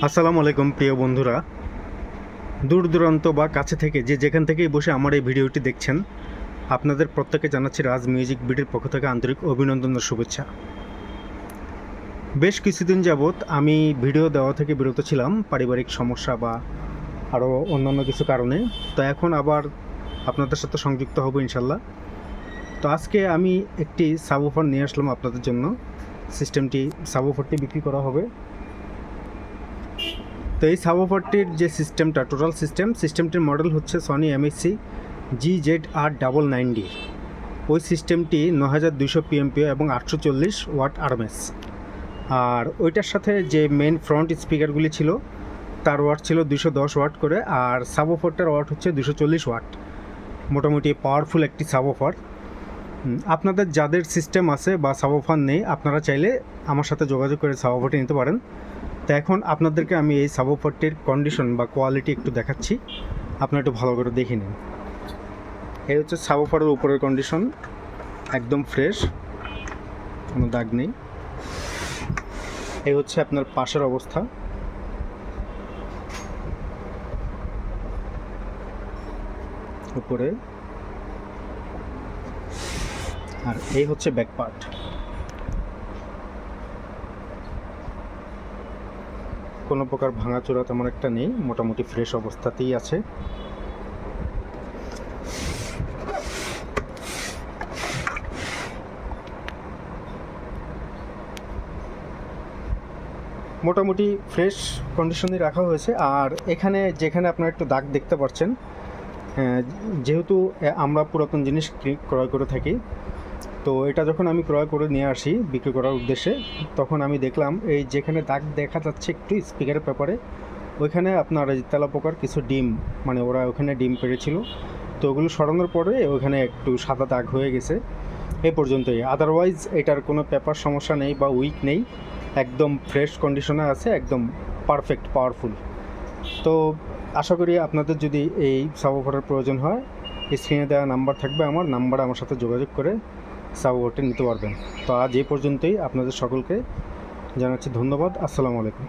আসসালামু আলাইকুম প্রিয় বন্ধুরা, দূর দূরান্ত বা কাছে থেকে যে যেখান থেকেই বসে আমার এই ভিডিওটি দেখছেন, আপনাদের প্রত্যেকে জানাচ্ছি রাজ মিউজিক বিডির পক্ষ থেকে আন্তরিক অভিনন্দন ও শুভেচ্ছা। বেশ কিছুদিন যাবৎ আমি ভিডিও দেওয়া থেকে বিরত ছিলাম পারিবারিক সমস্যা বা আরও অন্যান্য কিছু কারণে। তো এখন আবার আপনাদের সাথে সংযুক্ত হব ইনশাল্লাহ। তো আজকে আমি একটি সাবওুফার নিয়ে আসলাম আপনাদের জন্য। সাবওুফারটি বিক্রি করা হবে। তো এই সাবওুফারটির যে সিস্টেমটা, টোটাল সিস্টেমটির মডেল হচ্ছে সনি MSC GZR990। ওই সিস্টেমটি 9200 PMPO এবং 840 ওয়াট RMS। আর ওইটার সাথে যে মেন ফ্রন্ট স্পিকারগুলি ছিল তার ওয়াট ছিল 210 ওয়াট করে, আর সাবওুফারটার ওয়াট হচ্ছে 240 ওয়াট। মোটামুটি পাওয়ারফুল একটি সাবওুফার। আপনাদের যাদের সিস্টেম আছে বা সাবওুফার নেই, আপনারা চাইলে আমার সাথে যোগাযোগ করে সাবওুফারটি নিতে পারেন। তো এখন আপনাদেরকে আমি এই সাবওুফারটির কন্ডিশন বা কোয়ালিটি একটু দেখাচ্ছি, আপনারা একটু ভালো করে দেখে নিন। এই হচ্ছে সাবওুফারের উপরের কন্ডিশন, একদম ফ্রেশ, কোনো দাগ নেই। এই হচ্ছে আপনার পাশের অবস্থা, উপরে, আর এই হচ্ছে ব্যাক পার্ট। কোনো প্রকার ভাঙাচোরা তেমন একটা নেই, মোটামুটি ফ্রেশ অবস্থাতেই আছে। মোটামুটি ফ্রেশ কন্ডিশনে রাখা হয়েছে। আর এখানে যেখানে আপনারা একটু দাগ দেখতে পাচ্ছেন, যেহেতু আমরা পুরাতন জিনিস ক্রয় করে থাকি, তো এটা যখন আমি ক্রয় করে নিয়ে আসি বিক্রি করার উদ্দেশ্যে, তখন আমি দেখলাম এই যেখানে দাগ দেখা যাচ্ছে একটু স্পিকারের ব্যাপারে, ওইখানে আপনার তেলাপোকার কিছু ডিম, মানে ওরা ওখানে ডিম পেড়েছিল। তো ওগুলো সরানোর পরে ওইখানে একটু সাদা দাগ হয়ে গেছে, এই পর্যন্তই। আদারওয়াইজ এটার কোনো পেপার সমস্যা নেই বা উইক নেই, একদম ফ্রেশ কন্ডিশনে আছে, একদম পারফেক্ট পাওয়ারফুল। তো আশা করি আপনাদের যদি এই সাবওুফারের প্রয়োজন হয়, স্ক্রিনে দেওয়া নাম্বার থাকবে, আমার নাম্বারে আমার সাথে যোগাযোগ করে সাবওুফারটি নিতে পারবেন। তো আজ এই পর্যন্তই। আপনাদের সকলকে জানাচ্ছি ধন্যবাদ। আসসালামু আলাইকুম।